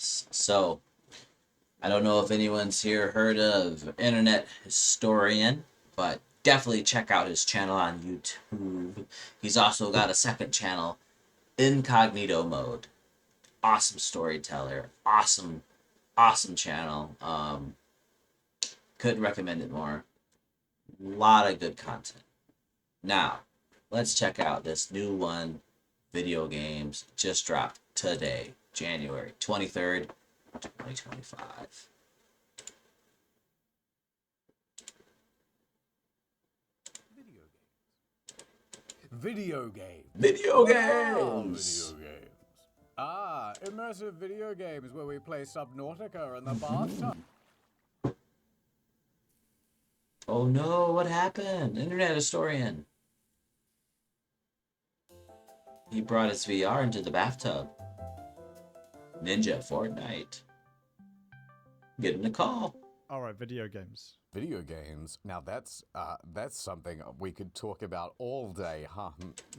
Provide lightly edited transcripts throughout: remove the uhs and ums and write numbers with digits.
us. So, I don't know if anyone's here heard of Internet Historian, but definitely check out his channel on YouTube. He's also got a second channel, Incognito Mode. Awesome storyteller. Awesome channel. Couldn't recommend it more. A lot of good content. Now, let's check out this new one. Video games just dropped today, January 23rd, 2025. Video games. Video What are games! video games? Ah, immersive video games where we play Subnautica in the bathtub. Oh no, what happened? Internet Historian. He brought his VR into the bathtub. Ninja Fortnite. Getting a call. Alright, video games. Video games. Now that's something we could talk about all day, huh?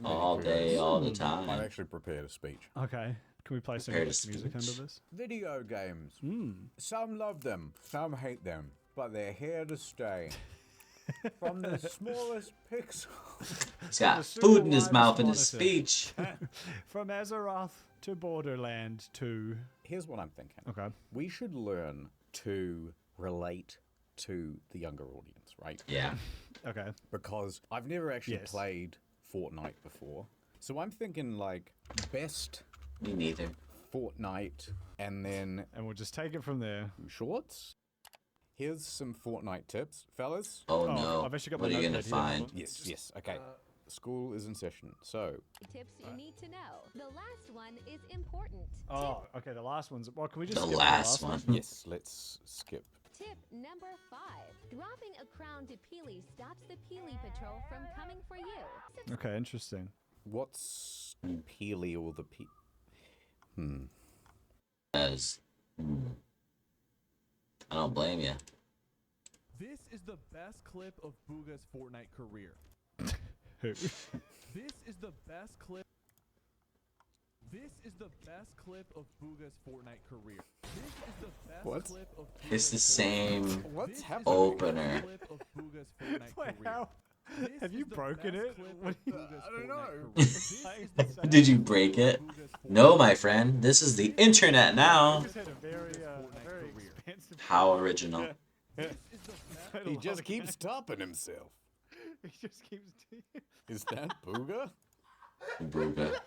All day, all the I've time. actually prepared a speech. Okay. Can we play some Prepared a music under speech. this? Video games. Hmm. Some love them, some hate them, but they're here to stay. From the smallest pixel. He's got The food in his super mouth in wireless his monitor. speech. From Azeroth to Borderland to... Here's what I'm thinking. Okay. We should learn to relate to the younger audience, right? Yeah. Okay. Because I've never actually Yes. played Fortnite before. So I'm thinking like best Me neither. Fortnite and then And we'll just take it from there. shorts. Here's some Fortnite tips, fellas. Oh, Oh, no. I've actually got What are my you gonna notepad here. find? Yes, okay. School is in session. So, Tips you need to know. The last one is important. Oh, okay, the last one's... Well, can we just The skip last one. yes, let's skip. Tip number 5. Dropping a crown to Peely stops the Peely Patrol from coming for you. Okay, interesting. What's Peely or the As, I don't blame you. This is the best clip of Booga's Fortnite career. Who? This is the best clip. This is the best clip of Booga's Fortnite career. This is the best What? clip of It's the Booga's same What's This is the happening? opener. best clip of Booga's Fortnite Wait, career. how? This Have you is the broken best it? clip What of do you- Booga's I don't know. Fortnite career. This is the best Did you break it? Booga's Fortnite No, my career. friend. This is the internet You now. just had a very career. expensive... How original. This is the best. He just keeps topping himself. He just keeps... Is that Booga? Booga.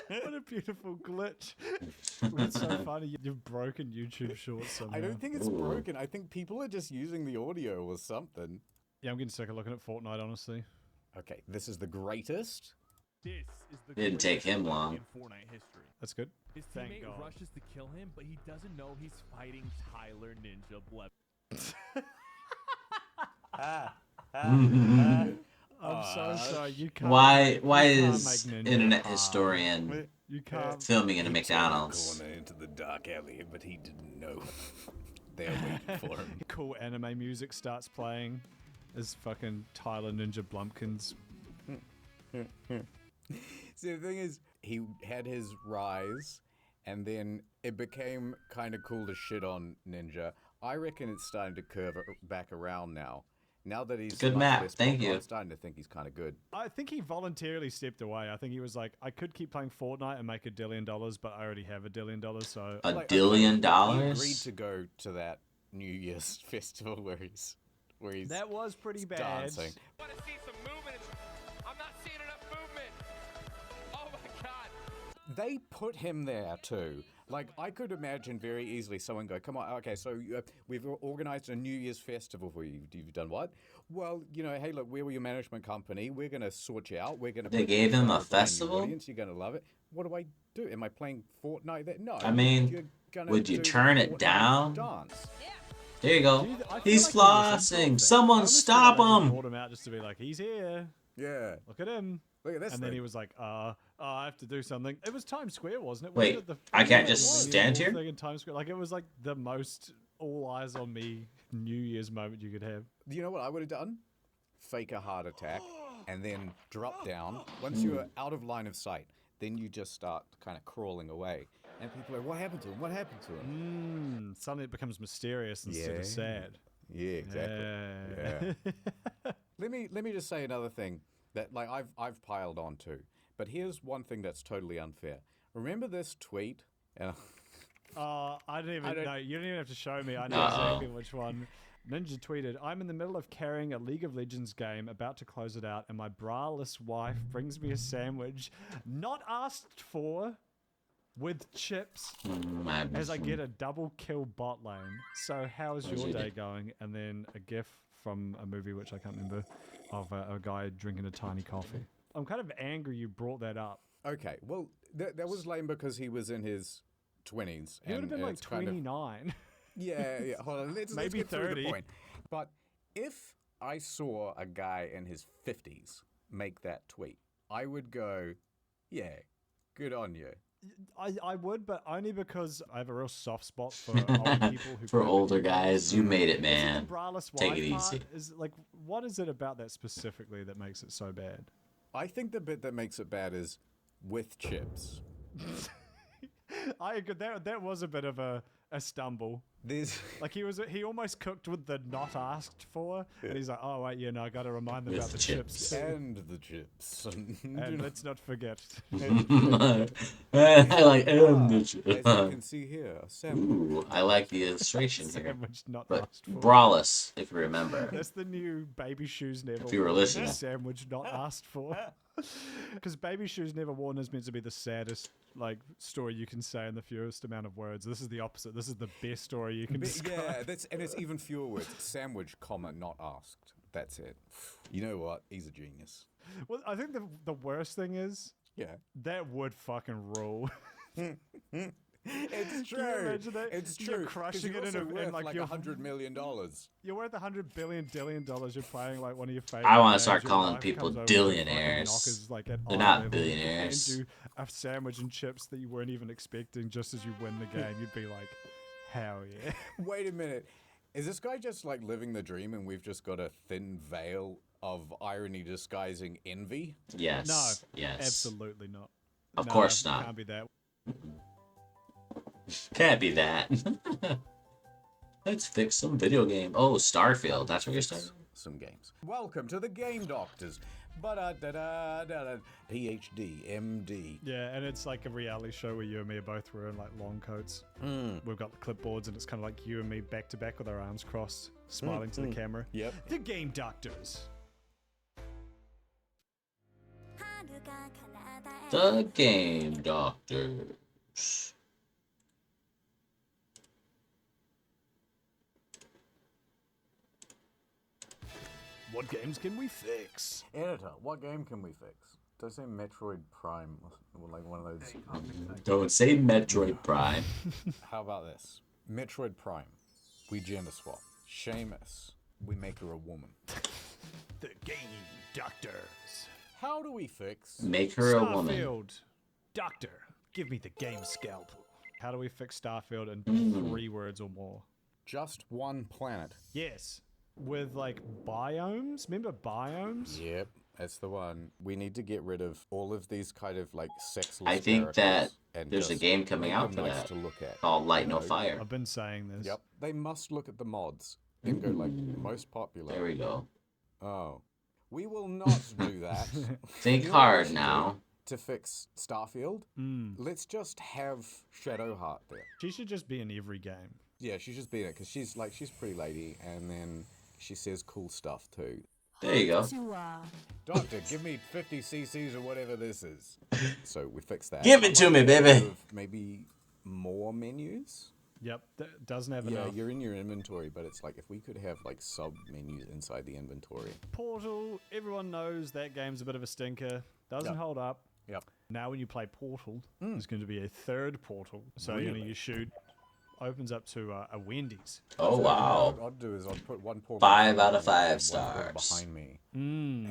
What a beautiful glitch. That's so funny. You've broken YouTube Shorts somehow. I don't think it's Ooh. broken. I think people are just using the audio or something. Yeah, I'm getting sick of looking at Fortnite, honestly. Okay, this is the greatest. This is the Didn't take greatest him moment long. in Fortnite history. That's good. His Thank teammate God. rushes to kill him, but he doesn't know he's fighting Tyler Ninja Bleb. I'm so sorry. You can't. Why you can't is make Ninja internet hard. historian You can't. filming in a McDonald's? Corner into the dark alley, but he didn't know. They're waiting for him. Cool anime music starts playing as fucking Tyler Ninja Blumpkins. See, the thing is, he had his rise, and then it became kind of cool to shit on Ninja. I reckon it's starting to curve back around now. Now that he's Good much map, less thank popular, you. I'm starting to think he's kind of good. I think he voluntarily stepped away. I think he was like, I could keep playing Fortnite and make $1 billion, but I already have $1 billion, so... A Like, dillion He agreed dollars? to go to that New Year's festival where he's That was pretty bad. dancing. want to see some movement. I'm not seeing enough movement. Oh my god. They put him there too. Like, I could imagine very easily someone go, come on, okay, so we've organized a New Year's festival for you. You've done what? Well, you know, hey, look, we're your management company. We're going to sort you out. We're going to They gave him a festival? Audience. You're going to love it. What do I do? Am I playing Fortnite there? No. I mean, you're gonna would you do the turn it Fortnite down? Dance. There you go. Dude, I feel He's like he was flossing. something. I Someone almost feel stop like they him. brought him out just to be like, he's here. Yeah. Look at him. Look at this And thing. then he was like, I have to do something. It was Times Square, wasn't it? Wait, Wasn't it I can't the just Millennium stand Ball here? thing in Times Square? Like, it was like the most all eyes on me New Year's moment you could have. Do you know what I would have done? Fake a heart attack and then drop down. Once you were out of line of sight, then you just start kind of crawling away. And people are like, what happened to him? What happened to him? Suddenly it becomes mysterious instead of sad. Yeah, exactly. Yeah. Let me just say another thing that like I've piled on to. But here's one thing that's totally unfair. Remember this tweet? And I don't even know. You don't even have to show me. I know Uh-oh. exactly which one. Ninja tweeted, I'm in the middle of carrying a League of Legends game, about to close it out, and my braless wife brings me a sandwich, not asked for, with chips, as I get a double kill bot lane. So how's your day going? And then a gif from a movie, which I can't remember, of a guy drinking a tiny coffee. I'm kind of angry you brought that up. okay, well, that was lame because he was in his 20s. He would have been like it's kind of- 29. Yeah, hold on. Let's Maybe get through 30. the point. But if I saw a guy in his 50s make that tweet, I would go, yeah, good on you. I would, but only because I have a real soft spot for old people who For play older video guys, games. you made it, Is man. it the braless Take wife it part? easy. Is like, what is it about that specifically that makes it so bad? I think the bit that makes it bad is with chips. I agree. That was a bit of a stumble. There's Like he almost cooked with the not asked for, and he's like, oh wait, I got to remind them With about the chips. chips. too. and the chips. And let's not forget. I like As you can see here, a sandwich. Ooh, I like the illustration here. Sandwich not But asked for. braless, if you remember. That's the new Baby Shoes Never If you were Worn listening. sandwich not asked for. Because Baby Shoes Never Worn is meant to be the saddest like story you can say in the fewest amount of words. This is the opposite. This is the best story you can describe. Yeah, it's even fewer words. Sandwich, comma, not asked. That's it. You know what? He's a genius. Well, I think the worst thing is Yeah. that would fucking rule. It's Can you true. imagine that? It's You're true. 'cause crushing you're it in also a- in, worth like, like your- $100 million. You're worth $100 billion. You're playing like one of your favorite. I wanna games, start your calling wife people comes over and fucking dillionaires. knockers, like, at They're eye not level, billionaires. hands you a sandwich and chips that you weren't even expecting just as you win the game. You'd be like, hell yeah. Wait a minute. Is this guy just like living the dream and we've just got a thin veil of irony disguising envy? Yes. No, Yes. absolutely not. Of No, course not. Can't be that. Can't be that. Let's fix some video game. Oh, Starfield. That's what you're saying? Some games. Welcome to the Game Doctors. Ba-da-da-da-da-da. PhD, MD. Yeah, and it's like a reality show where you and me are both wearing like long coats. We've got the clipboards, and it's kind of like you and me back to back with our arms crossed, smiling to the camera. Yep. The Game Doctors. The Game Doctors. What games can we fix? Editor, what game can we fix? Does it say Metroid Prime? Or like one of those. Don't say Metroid Prime. How about this? Metroid Prime. We gender swap. Seamus. We make her a woman. The Game Doctors. How do we fix? Make her a woman. Starfield. Doctor, give me the game scalpel. How do we fix Starfield in 3 words or more? Just one planet. Yes. With like biomes? Remember biomes? Yep, that's the one. We need to get rid of all of these kind of like sexless I think that characters and there's a just game coming make out them for nice that. to look at. Called Light No Fire. I've been saying this. Yep. They must look at the mods and go like most popular. There we go. Oh. We will not do that. Think You know what we hard should now. do to fix Starfield? Let's just have Shadowheart there. She should just be in every game. Yeah, she's just being it because she's a pretty lady, and then she says cool stuff too. There you go. Doctor, give me 50 cc's or whatever this is. So we fix that. Give it to me, baby. Maybe more menus. Yep, doesn't have Yeah, enough. you're in your inventory, but it's like if we could have like sub menus inside the inventory. Portal, everyone knows that game's a bit of a stinker. Doesn't Yep. hold up. Yep. Now when you play Portal, there's going to be a 3rd Portal. So you shoot, opens up to a Wendy's. Oh, wow. What I'd do is I'd put one portal 5 out behind of me 5 and one stars. portal behind me,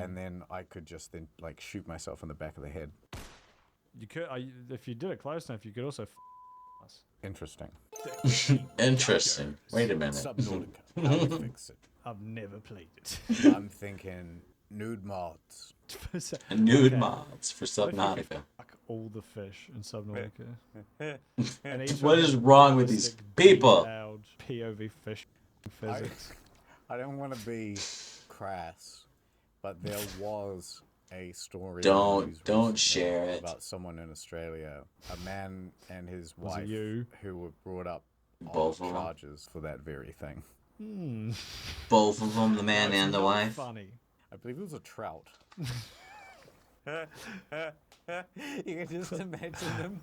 and then I could just then like shoot myself in the back of the head. You could, if you did it close enough, you could also us. Interesting. Interesting. Wait a minute. Subnautica. How do we fix it? I've never played it. I'm thinking nude mods. So- Nude okay. mods for Subnautica. all the fish in Subnautica. And each What one is has wrong with these realistic, people? detailed POV fish physics. I don't want to be crass, but there was a story in the Don't news recently share it. about someone in Australia, a man and his Was it wife, you? who were brought up Both on of them? charges for that very thing. Both of them, the man That's and the not wife. funny. I believe it was a trout. You can just imagine them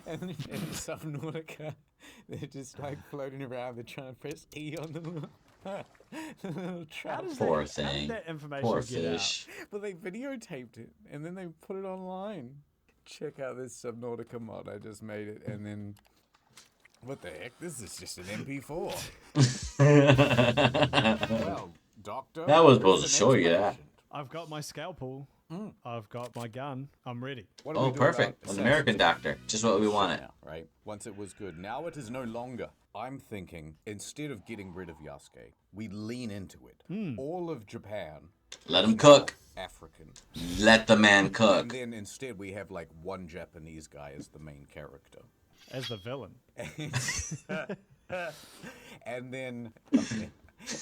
in Subnautica. They're just like floating around. They're trying to press E on the little trout. Poor How did thing. that information Poor get fish. But they videotaped it and then they put it online. Check out this Subnautica mod. I just made it and then. What the heck? This is just an MP4. Well, Doctor. That was where's supposed to the show next you that. patient? I've got my scalpel. I've got my gun. I'm ready. What do Oh, we do about perfect. An Assassin's American Creed? doctor. Just what we wanted. Now, right? Once it was good. Now it is no longer. I'm thinking, instead of getting rid of Yasuke, we lean into it. All of Japan. Let is him cook. now African. Let the man And cook. then instead we have like one Japanese guy as the main character. As the villain. And then...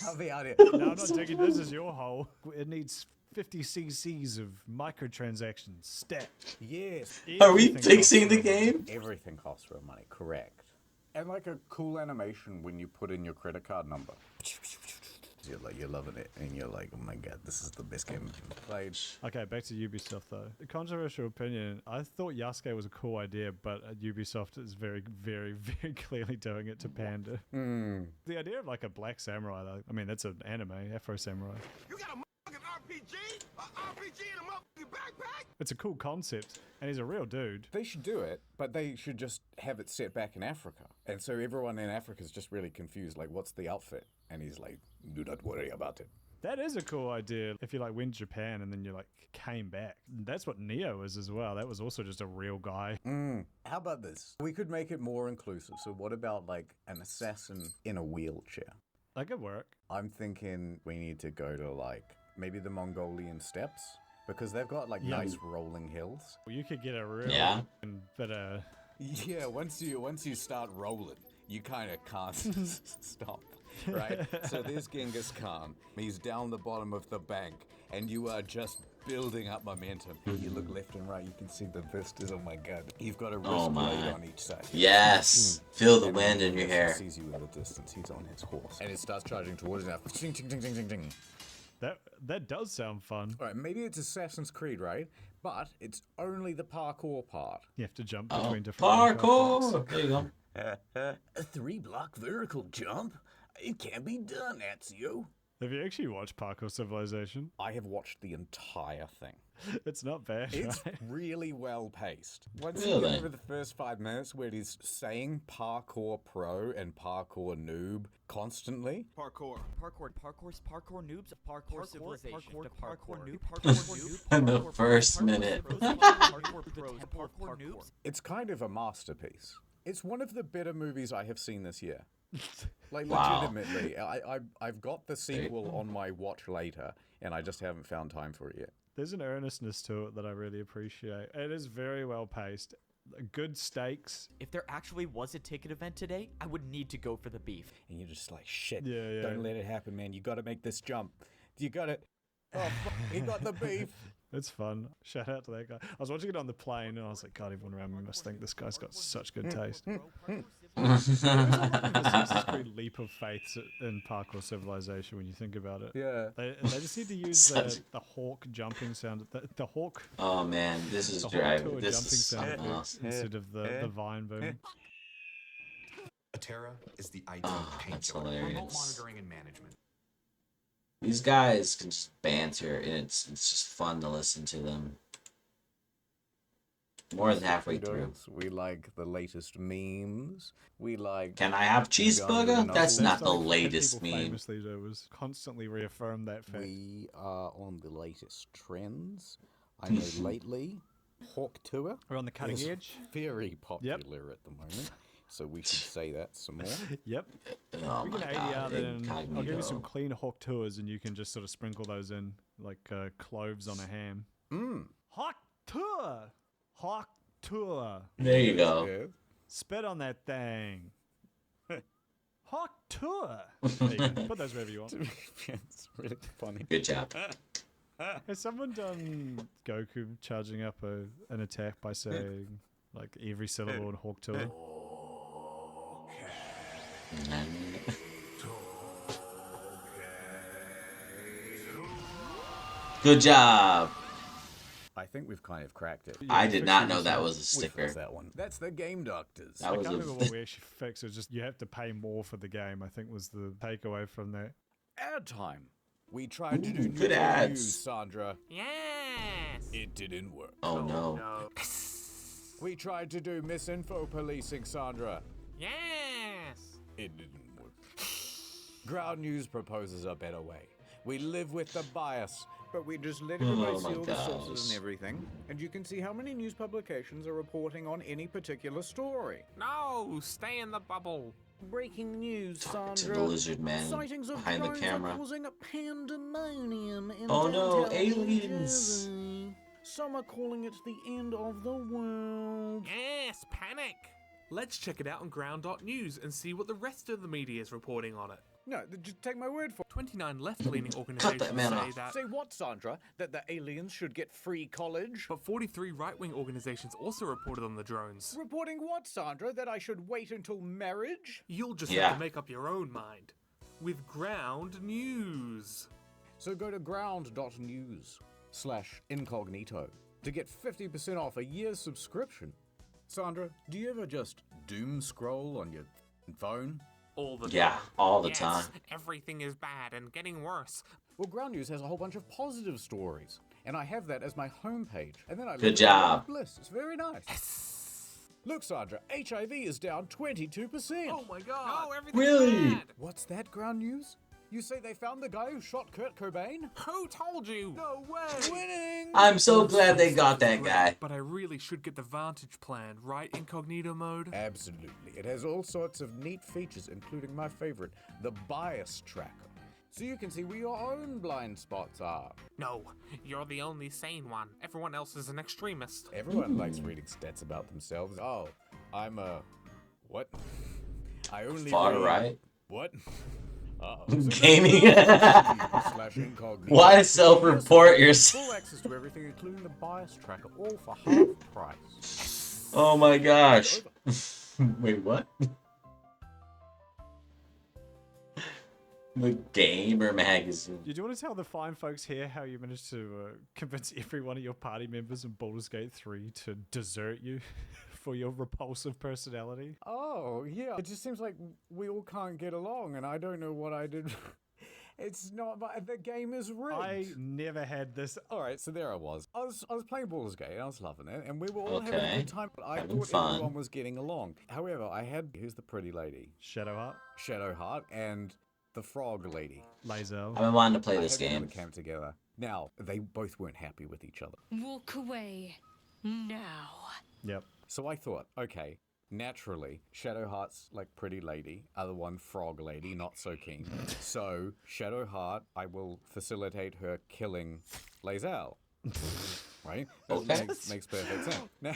I'll be out here. No, I'm not digging. This is your hole. It needs 50 cc's of microtransactions. Stat. Yes. Are we Everything fixing costs the game? Everything costs real money, correct. And like a cool animation when you put in your credit card number. You're loving it, and you're like, oh my god, this is the best game I've ever played. Okay, back to Ubisoft though. A controversial opinion. I thought Yasuke was a cool idea, but Ubisoft is very, very, very clearly doing it to pander. The idea of like a black samurai, though, I mean, that's an anime, Afro Samurai. You got a motherfucking RPG? A RPG in a motherfucking backpack? It's a cool concept, and he's a real dude. They should do it, but they should just have it set back in Africa. And so everyone in Africa is just really confused, like, what's the outfit? And he's like, do not worry about it. That is a cool idea. If you like went to Japan and then you like came back. That's what Neo is as well. That was also just a real guy. How about this? We could make it more inclusive. So what about like an assassin in a wheelchair? That could work. I'm thinking we need to go to like maybe the Mongolian steppes because they've got like Yeah. nice rolling hills. You could get a real Yeah. bit Yeah, once you start rolling, you kind of can't stop, right? So there's Genghis Khan. He's down the bottom of the bank, and you are just building up momentum. You look left and right, you can see the vistas. Oh my god! You've got a wrist Oh my. blade on each side. Yes. Feel the And wind in when your he hair. sees you in the distance. He's on his horse, and it starts charging towards you now. Ching, ching, ching, ching, ching, ching. that does sound fun. All right, maybe it's Assassin's Creed, right? But it's only the parkour part. You have to jump Oh, between different blocks. parkour. There you go. A 3-block vertical jump? It can't be done, Ezio. Have you actually watched Parkour Civilization? I have watched the entire thing. It's not bad, It's right? really well paced. Once you Really? get over the first 5 minutes where he's saying parkour pro and parkour noob constantly, Parkour noobs, parkour civilization, parkour noob, In the first minute. parkour noobs. it's kind of a masterpiece. It's one of the better movies I have seen this year. Like, Wow. legitimately. I've got the sequel on my watch later, and I just haven't found time for it yet. There's an earnestness to it that I really appreciate. It is very well paced. Good stakes. If there actually was a ticket event today, I would need to go for the beef. And you're just like, shit, Yeah. don't let it happen, man. You gotta make this jump. You gotta... Oh, fuck, he got the beef. It's fun. Shout out to that guy. I was watching it on the plane and I was like, God, everyone around me must think this guy's got such good taste. There's Assassin's Creed leap of faith in Parkour Civilization when you think about it. Yeah. They just need to use the hawk jumping sound. The hawk Oh man, this is the hawk driving. tour This jumping is sound something else. instead of the vine boom. Atera is the IT Oh, paint that's job, remote hilarious. monitoring and management. These guys can just banter, and it's just fun to listen to them. More than halfway through. We like the latest memes. We like... Can I have cheeseburger? That's not the Something that latest people meme. famously do was constantly reaffirm that fact. We are on the latest trends. I know lately, Hawk Tour We're on the cutting is edge. very popular at the moment. So we should say that some more. Yep. Oh We my can god, ADR that in. I'll give you some Incognito. clean hawk tours, and you can just sort of sprinkle those in like cloves on a ham. Mm. Hawk tour. Hawk Tour. There you go. Yeah. Spit on that thing. Hawk Tour. There you go. Put those wherever you want. It's really funny. Good job. Has someone done Goku charging up an attack by saying like every syllable in Hawk Tour? Good job. I think we've kind of cracked it. I did not know fixed that it. was a We sticker. fixed that one. That's the Game Doctors. That I was can't a remember what we actually fixed. It was just you have to pay more for the game, I think was the takeaway from that. Ad time. We tried to do Ooh, good news, ads. Sandra. Yes. It didn't work. Oh no. We tried to do misinfo policing, Sandra. Yes. It didn't work. Ground News proposes a better way. We live with the bias, but we just let everybody Oh my see all the sources gosh. and everything, and you can see how many news publications are reporting on any particular story. No, stay in the bubble. Breaking news, Talking Sandra. to the lizard man Sightings of behind the drones camera. are causing a pandemonium in Oh no, downtown aliens. New Jersey. Some are calling it the end of the world. Yes, panic. Let's check it out on ground.news and see what the rest of the media is reporting on it. No, just take my word for it. 29 left-leaning organizations man say off. that, Say what, Sandra? That the aliens should get free college? but 43 right-wing organizations also reported on the drones. Reporting what, Sandra? That I should wait until marriage? You'll just Yeah. have to make up your own mind. With Ground News. So go to ground.news/incognito to get 50% off a year's subscription. Sandra, do you ever just doom scroll on your phone? All the Yeah, all the Yes, time. everything is bad and getting worse. Well, Ground News has a whole bunch of positive stories, and I have that as my homepage. And then I Good live in a world job. of bliss. It's very nice. Look, Sandra, HIV is down 22%. Oh my god! No, everything's Really? bad. What's that, Ground News? You say they found the guy who shot Kurt Cobain? Who told you? No way! Winning! I'm so glad they got that guy. But I really should get the Vantage plan, right? Incognito mode? Absolutely. It has all sorts of neat features, including my favorite, the bias tracker. So you can see where your own blind spots are. No, you're the only sane one. Everyone else is an extremist. Everyone likes reading stats about themselves. Oh, I'm a... what? I only Far read- right. What? Uh-oh. Gaming. YouTube/incognito. Why self-report yourself? Full access to everything, including the bias tracker, all for half price. Oh my gosh. Wait, what? The Gamer magazine. Do you want to tell the fine folks here how you managed to convince every one of your party members in Baldur's Gate 3 to desert you for your repulsive personality? Oh, yeah. It just seems like we all can't get along, and I don't know what I did. It's not, but the game is rigged. I never had this. All right, so there I was. I was playing Baldur's Gate, and I was loving it, and we were all having a Okay. good time. But I Having thought fun. everyone was getting along. However, I had who's the pretty lady, Shadowheart, Shadowheart, and the frog lady. Lazel. I've been wanting to play I this had them in game. the camp together. Now they both weren't happy with each other, Walk away now. Yep. so I thought, okay. Naturally, Shadowheart's like pretty lady, other one frog lady, not so keen. So Shadowheart, I will facilitate her killing Lae'zel. Right? That Okay. makes perfect sense. Now,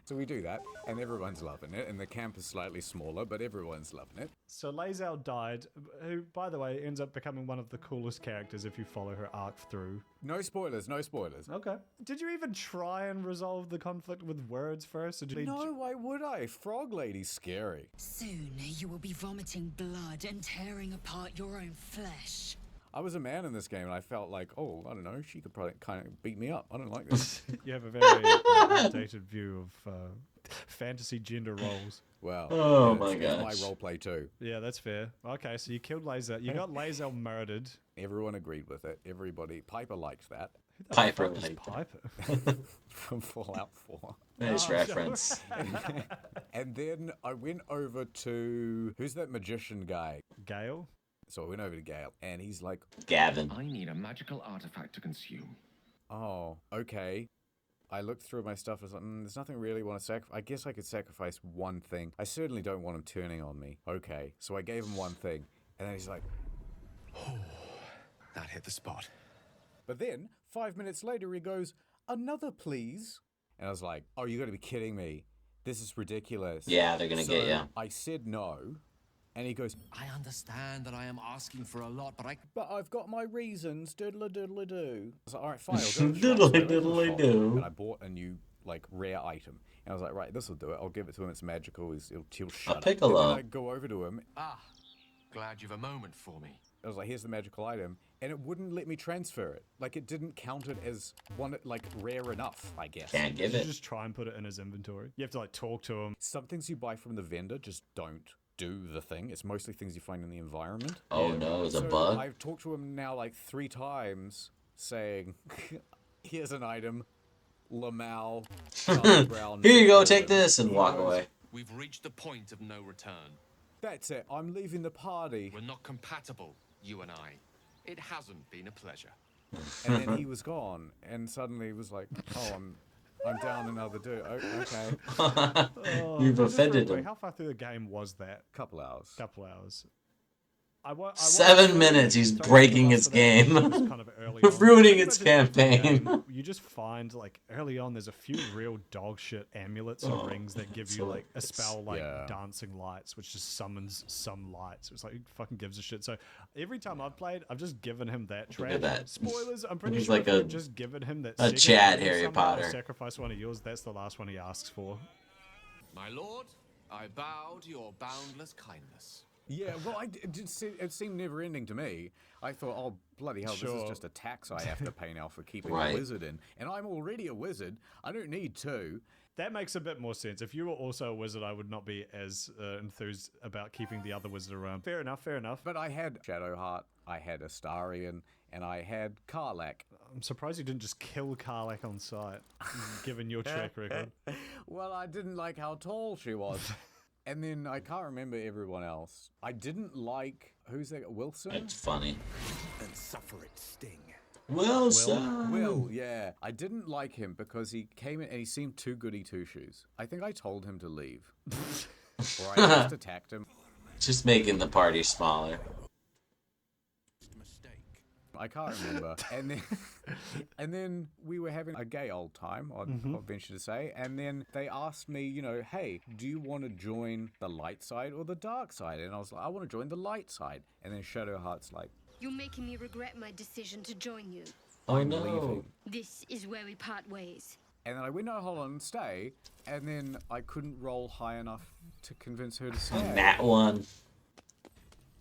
so we do that, and everyone's loving it, and the camp is slightly smaller, but everyone's loving it. So Lae'zel died, who, by the way, ends up becoming one of the coolest characters if you follow her arc through. No spoilers, no spoilers. Okay. Did you even try and resolve the conflict with words first? Or did you No, why would I? Frog lady's scary. Soon you will be vomiting blood and tearing apart your own flesh. I was a man in this game, and I felt like, oh, I don't know, she could probably kind of beat me up. I don't like this. You have a very outdated view of fantasy gender roles. Well, Oh it's- my it's gosh. my roleplay too. Yeah, that's fair. Okay, so you killed Lae'zel. You got Lae'zel murdered. Everyone agreed with it. Everybody, Piper liked that Piper Fuck is like Piper. from Fallout 4. nice Oh, reference. And then I went over to who's that magician guy? Gale? So I went over to Gale, and he's like, Gavin. I need a magical artifact to consume. "Oh, okay." I looked through my stuff. I was like, "There's nothing really want to sacrifice. I guess I could sacrifice one thing. I certainly don't want him turning on me." Okay, so I gave him one thing, and then he's like, That hit the spot. but then 5 minutes later he goes, "Another, please." And I was like, oh, you got to be kidding me. This is ridiculous. Yeah, they're gonna get you. I said no. And he goes, I understand that I am asking for a lot, but I've got my reasons. Diddle diddle do. I was like, all right, fine. I'll go to the shop." Diddle So I went to the diddle shop, do. And I bought a new like rare item. And I was like, right, this will do it. I'll give it to him. It's magical. He'll shut up. piccolo. And then I go over to him. glad you've a moment for me. I was like, here's the magical item. And it wouldn't let me transfer it. Like, it didn't count it as one, like, rare enough, I guess. Can't give You it. just try and put it in his inventory. You have to like talk to him. Some things you buy from the vendor just don't do the thing. It's mostly things you find in the environment. Oh no, it's a So bug. I've talked to him now like 3 times saying, here's an item, Lamau, Charlie Brown. Here you go, take this, and walk away. We've reached the point of no return. That's it, I'm leaving the party. We're not compatible, you and I. It hasn't been a pleasure. And then he was gone, and suddenly he was like, oh, I'm down another dude. Okay. You've Just real offended quick, him. How far through the game was that? Couple hours. Couple hours. 7 minutes, he's breaking its game. Kind of early on. Ruining its Pretty much in every campaign. game, you just find like early on there's a few real dog shit amulets and rings that give you like a spell like dancing lights, which just summons some lights. It's like who fucking gives a shit. So every time I've played, I've just given him that trash. at that. Spoilers, I'm pretty He's sure like if a- you've just given him that a second Chad ring or Harry something, or Potter. sacrifice one of yours, that's the last one he asks for. My lord, I bow to your boundless kindness. Yeah, well, it seemed never-ending to me. I thought, oh, bloody hell, this is just a tax I have to pay now for keeping Right. a wizard in. And I'm already a wizard. I don't need 2. That makes a bit more sense. If you were also a wizard, I would not be as enthused about keeping the other wizard around. Fair enough, fair enough. But I had Shadowheart, I had Astarion, and I had Karlach. I'm surprised you didn't just kill Karlach on sight, given your track record. Well, I didn't like how tall she was. And then I can't remember everyone else. I didn't like, who's that? Wilson? It's funny. And suffer its sting. Wilson. Will, yeah. I didn't like him because he came in and he seemed too goody two-shoes. I think I told him to leave. Or I just attacked him. Just making the party smaller. I can't remember. And then we were having a gay old time, I'll venture to say. And then they asked me, you know, hey, do you want to join the light side or the dark side? And I was like, I want to join the light side. And then Shadowheart's like, You're making me regret my decision to join you. Oh I'm no. leaving. This is where we part ways. And then I went, no, hold on, stay. And then I couldn't roll high enough to convince her to stay. That one.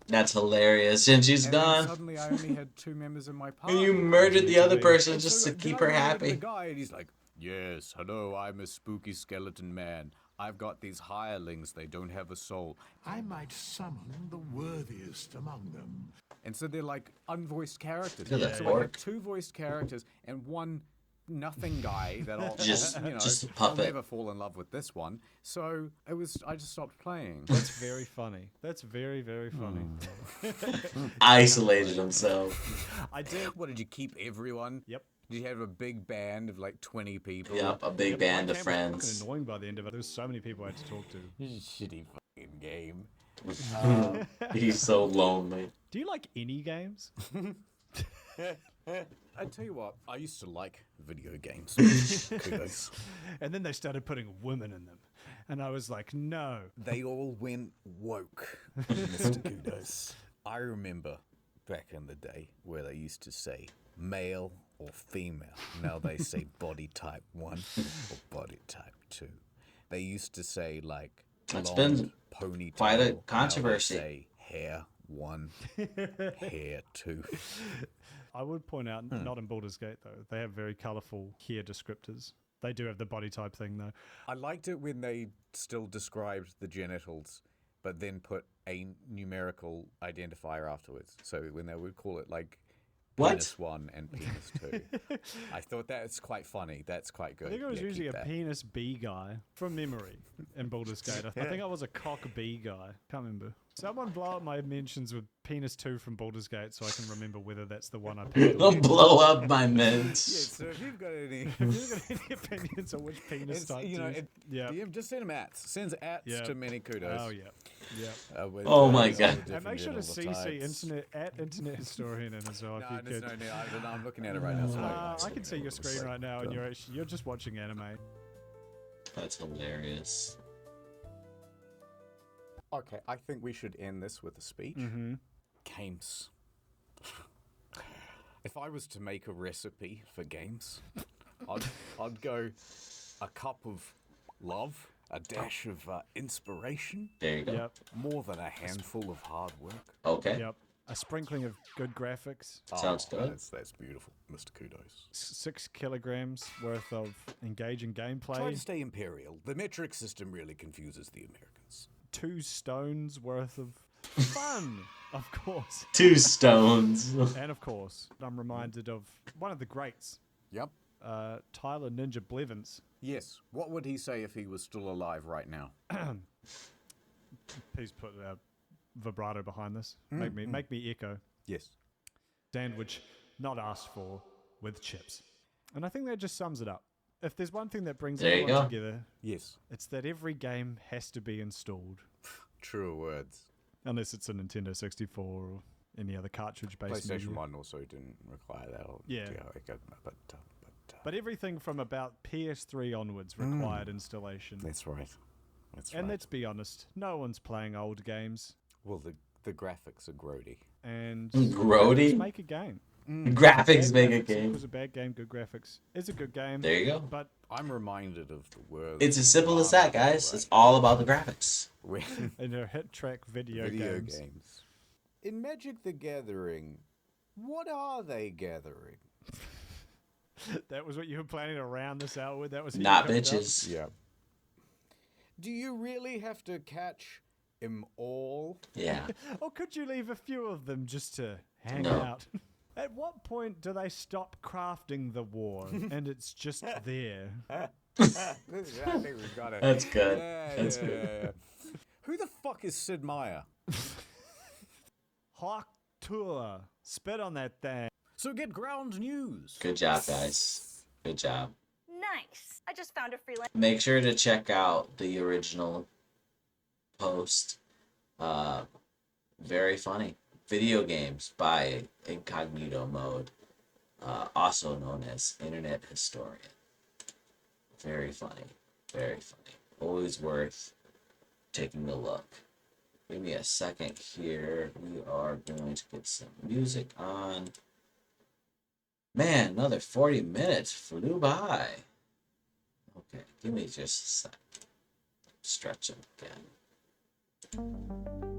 That's hilarious. And she's And then gone. suddenly I only had 2 members in my party. And you murdered the other person And just so to then keep I her ran over to happy. The guy, and he's like, yes, hello, I'm a spooky skeleton man. I've got these hirelings, they don't have a soul. I might summon the worthiest among them. And so they're like unvoiced characters. Yeah, that's so I had orc. 2 voiced characters and 1 nothing guy that I'll Just a I'll puppet. never fall in love with this one. So I just stopped playing. That's very funny. That's very, very funny. Isolated himself. I did. What, did you keep everyone? Yep. Did you have a big band of like 20 people? Yep, a big Yep, band my of game was friends. fucking annoying by the end of it. There was so many people I had to talk to. Shitty fucking game. He's so lonely. Do you like any games? I tell you what, I used to like video games. Kudos. And then they started putting women in them. And I was like, no. They all went woke, Mr. Kudos. I remember back in the day where they used to say male or female. Now they say body type 1 or body type 2. They used to say like That's blonde, been ponytail. quite a Now they controversy. say hair 1, hair 2. I would point out, not in Baldur's Gate though, they have very colourful hair descriptors. They do have the body type thing though. I liked it when they still described the genitals, but then put a numerical identifier afterwards. So when they would call it like What? penis 1 and penis 2. I thought that's quite funny. That's quite good. I think it was Yeah, usually keep a that. penis B guy from memory in Baldur's Gate. I think I was a cock B guy. Can't remember. Someone blow up my mentions with penis 2 from Baldur's Gate so I can remember whether that's the one I picked. Don't blow up my Yeah, mints. so if you've got any, Have you got any opinions on which penis it's, type you know, to use? Yeah. DM, just send them ats. Sends ats Yeah. to many kudos. Oh, yeah. Yeah. With, Oh my all the God. And different make sure to genital CC types. internet historian in as well No, if you there's could. no, I'm looking at it right now. So I can see your screen right now, and you're just watching anime. That's hilarious. Okay, I think we should end this with a speech. Mm-hmm. Games. If I was to make a recipe for games, I'd go a cup of love, a dash of inspiration, There you go. Yep. more than a handful of hard work. Okay. Yep. A sprinkling of good graphics. Sounds good. That's beautiful, Mr. Kudos. 6 kilograms worth of engaging Try to gameplay. stay imperial. The metric system really confuses the Americans. 2 stones worth of fun, of course. 2 stones. And of course, I'm reminded of one of the greats, Yep. Tyler Ninja Blevins. Yes. What would he say if he was still alive right now? Please put a vibrato behind this. Make me echo. Yes. Sandwich not asked for with chips. And I think that just sums it up. If there's one thing that brings There you everyone go. together, Yes. it's that every game has to be installed. True words. Unless it's a Nintendo 64 or any other cartridge-based media. PlayStation 1 also didn't require that. Yeah. But But everything from about PS3 onwards required installation. that's right. That's And right. let's be honest, no one's playing old games. Well, the graphics are grody. And Grody? just make a game. Graphics make a It game. was a bad game, good graphics. It's a good game. There you go. But I'm reminded of the word. It's as simple as that, guys. It's all about the graphics. in their hit track video games. In Magic the Gathering, what are they gathering? That was what you were planning to round this out with? That was Not bitches. Yeah. Do you really have to catch them all? Yeah. Or could you leave a few of them just to hang No. out? At what point do they stop crafting the war and it's just there? I think we've got it. That's good. That's Yeah, good. yeah. Who the fuck is Sid Meier? Hawk Tour. Spit on that thing. So get ground news. Good job, guys. Good job. Nice. I just found a freelance. Make sure to check out the original post. Very funny. Video games by Incognito Mode, also known as Internet Historian. Very funny. Very funny. Always worth taking a look. Give me a second here. We are going to get some music on. Man, another 40 minutes flew by. Okay, give me just a sec. Stretch it again.